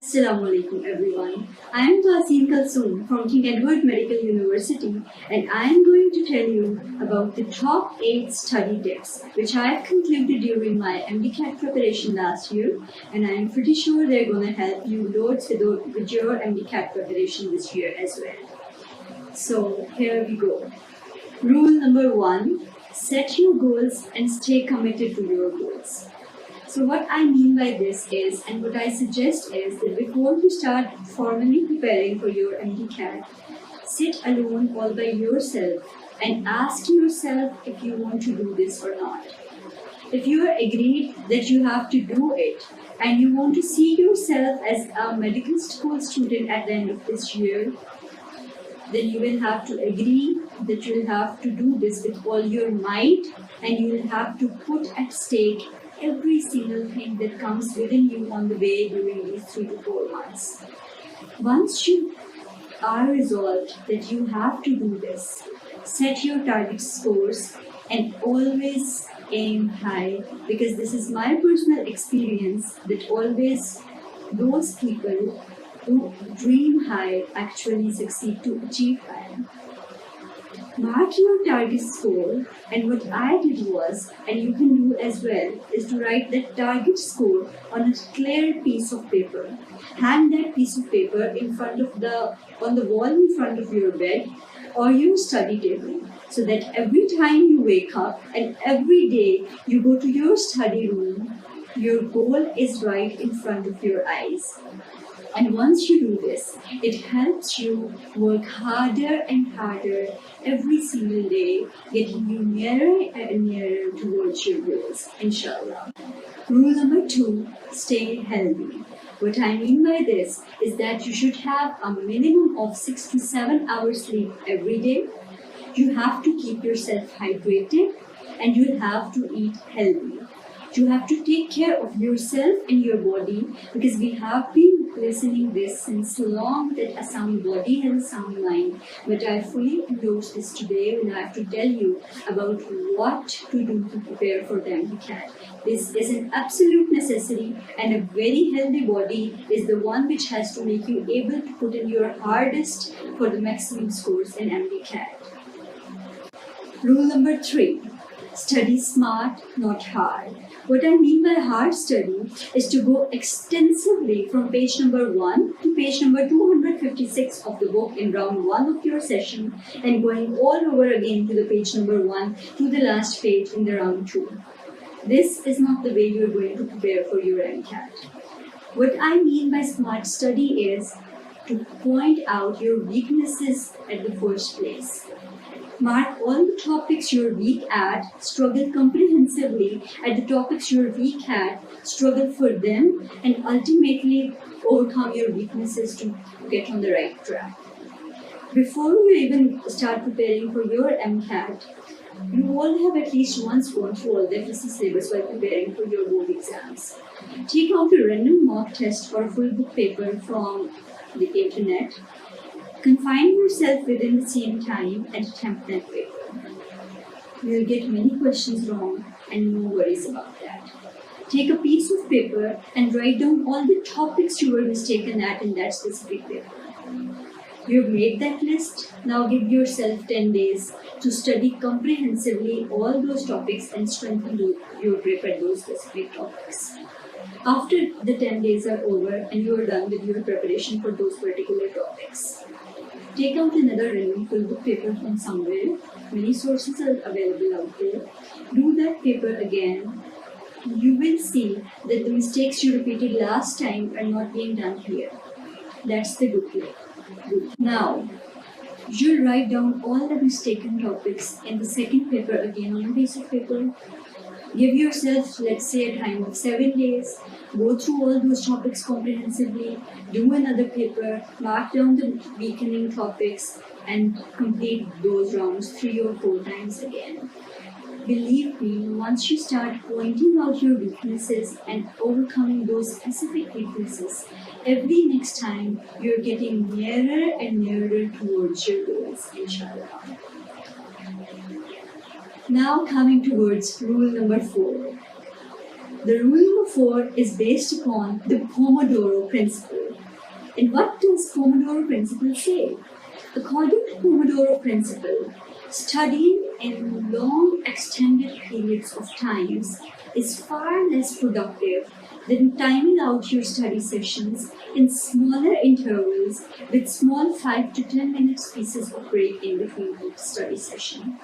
Assalamu alaikum everyone. I am Tasin Kalsoon from King Edward Medical University and I am going to tell you about the top 8 study tips which I have concluded during my MDCAT preparation last year, and I am pretty sure they're going to help you loads with your MDCAT preparation this year as well. So here we go. Rule number 1, set your goals and stay committed to your goals. So what I mean by this is, and what I suggest is that before you start formally preparing for your MDCAT, sit alone all by yourself and ask yourself if you want to do this or not. If you are agreed that you have to do it and you want to see yourself as a medical school student at the end of this year, then you will have to agree that you will have to do this with all your might, and you will have to put at stake every single thing that comes within you on the way during these 3 to 4 months. Once you are resolved that you have to do this, set your target scores and always aim high, because this is my personal experience that always those people who dream high actually succeed to achieve high. Mark your target score, and what I did was, and you can do as well, is to write that target score on a clear piece of paper. Hang that piece of paper on the wall in front of your bed or your study table, so that every time you wake up and every day you go to your study room, your goal is right in front of your eyes. And once you do this, it helps you work harder and harder every single day, getting you nearer and nearer towards your goals, inshallah. Rule number 2, stay healthy. What I mean by this is that you should have a minimum of 6 to 7 hours sleep every day. You have to keep yourself hydrated and you have to eat healthy. You have to take care of yourself and your body, because we have been listening this since long that a sound body has a sound mind. But I fully endorse this today when I have to tell you about what to do to prepare for the MDCAT. This is an absolute necessity, and a very healthy body is the one which has to make you able to put in your hardest for the maximum scores in MDCAT. Rule number 3. Study smart, not hard. What I mean by hard study is to go extensively from page number 1 to page number 256 of the book in round 1 of your session, and going all over again to the page number 1 to the last page in the round 2. This is not the way you are going to prepare for your MCAT. What I mean by smart study is to point out your weaknesses at the first place. Mark all the topics you're weak at, struggle comprehensively at the topics you're weak at, struggle for them, and ultimately overcome your weaknesses to get on the right track. Before you even start preparing for your MCAT, you all have at least once gone through all the FSC syllabus while preparing for your board exams. Take out a random mock test or a full book paper from the internet. Confine yourself within the same time and attempt that paper. You will get many questions wrong, and no worries about that. Take a piece of paper and write down all the topics you were mistaken at in that specific paper. You have made that list. Now give yourself 10 days to study comprehensively all those topics and strengthen your grip at those specific topics. After the 10 days are over and you are done with your preparation for those particular topics, take out another random full book paper from somewhere. Many sources are available out there. Do that paper again. You will see that the mistakes you repeated last time are not being done here. That's the good way. Now, you'll write down all the mistaken topics in the second paper again on a piece of paper. Give yourself, let's say, a time of 7 days. Go through all those topics comprehensively. Do another paper. Mark down the weakening topics and complete those rounds 3 or 4 times again. Believe me, once you start pointing out your weaknesses and overcoming those specific weaknesses, every next time you're getting nearer and nearer towards your goals, inshallah. Now coming towards rule number 4. The rule number 4 is based upon the Pomodoro Principle. And what does Pomodoro Principle say? According to Pomodoro Principle, studying in long extended periods of times is far less productive than timing out your study sessions in smaller intervals with small 5 to 10 minutes pieces of break in between each study session.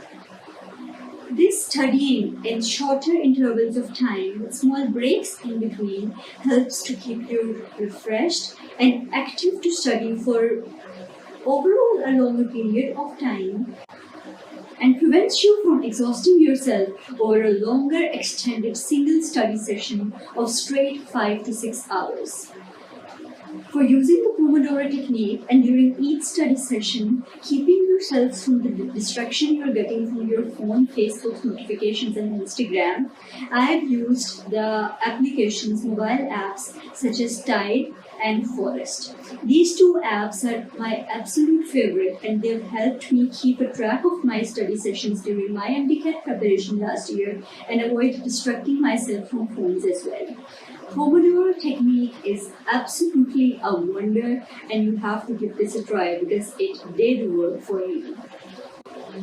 This studying in shorter intervals of time with small breaks in between helps to keep you refreshed and active to study for overall a longer period of time and prevents you from exhausting yourself over a longer extended single study session of straight 5 to 6 hours. For using the Pomodoro technique and during each study session, keeping yourselves from the distraction you're getting from your phone, Facebook notifications and Instagram, I have used the applications, mobile apps such as Tide and Forest. These two apps are my absolute favorite and they've helped me keep a track of my study sessions during my MDCAT preparation last year and avoid distracting myself from phones as well. Pomodoro technique is absolutely a wonder and you have to give this a try because it did work for me.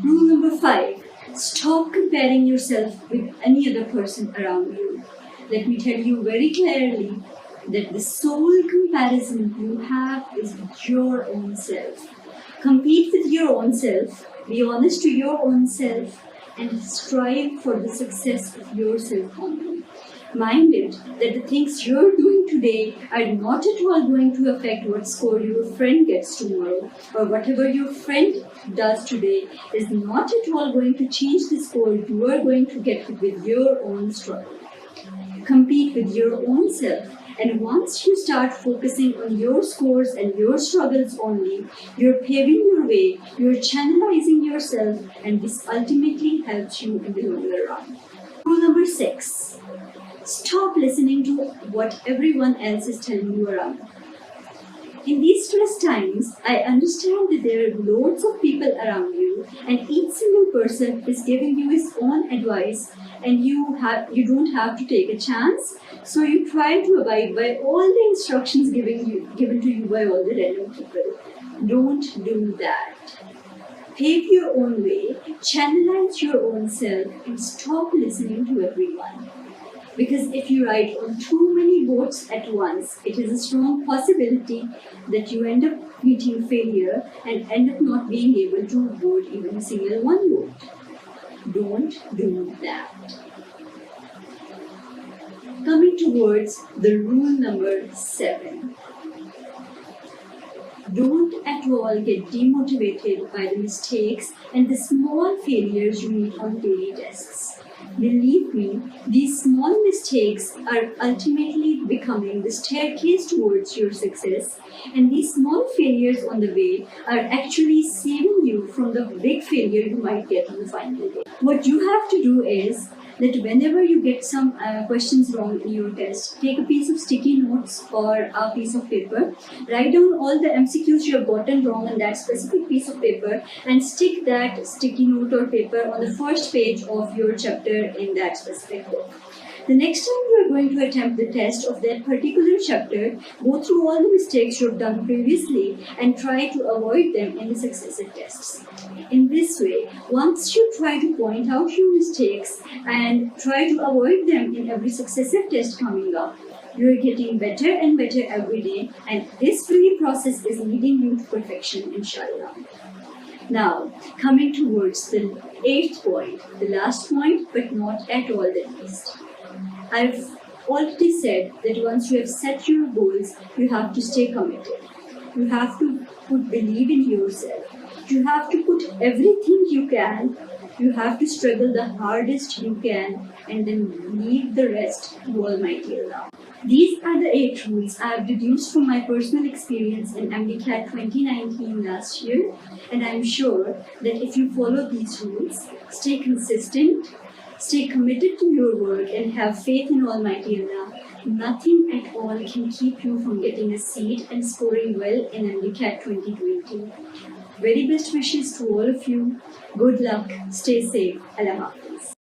Rule number 5. Stop comparing yourself with any other person around you. Let me tell you very clearly that the sole comparison you have is with your own self. Compete with your own self, be honest to your own self, and strive for the success of yourself only. Mind it that the things you're doing today are not at all going to affect what score your friend gets tomorrow, or whatever your friend does today is not at all going to change the score you are going to get with your own struggle. Compete with your own self. And once you start focusing on your scores and your struggles only, you're paving your way, you're channelizing yourself, and this ultimately helps you in the longer run. Rule number 6. Stop listening to what everyone else is telling you around. In these stress times, I understand that there are loads of people around you and each single person is giving you his own advice and you don't have to take a chance. So you try to abide by all the instructions given to you by all the random people. Don't do that. Pave your own way, channelize your own self and stop listening to everyone. Because if you ride on too many boats at once, it is a strong possibility that you end up meeting failure and end up not being able to board even a single one boat. Don't do that. Coming towards the rule number 7. Don't at all get demotivated by the mistakes and the small failures you meet on daily tests. Believe me, these small mistakes are ultimately becoming the staircase towards your success, and these small failures on the way are actually saving you from the big failure you might get on the final day. What you have to do is that whenever you get some questions wrong in your test, take a piece of sticky notes or a piece of paper, write down all the MCQs you have gotten wrong on that specific piece of paper and stick that sticky note or paper on the first page of your chapter in that specific book. The next time you are going to attempt the test of that particular chapter, go through all the mistakes you have done previously and try to avoid them in the successive tests. In this way, once you try to point out your mistakes and try to avoid them in every successive test coming up, you are getting better and better every day, and this very process is leading you to perfection, inshallah. Now, coming towards the 8th point, the last point, but not at all the least. I've already said that once you have set your goals, you have to stay committed. You have to believe in yourself. You have to put everything you can. You have to struggle the hardest you can and then leave the rest to Almighty Allah. These are the 8 rules I have deduced from my personal experience in MDCAT 2019 last year, and I'm sure that if you follow these rules, stay consistent, stay committed to your work and have faith in Almighty Allah, nothing at all can keep you from getting a seat and scoring well in MDCAT 2020. Very best wishes to all of you. Good luck. Stay safe. Allah Hafiz.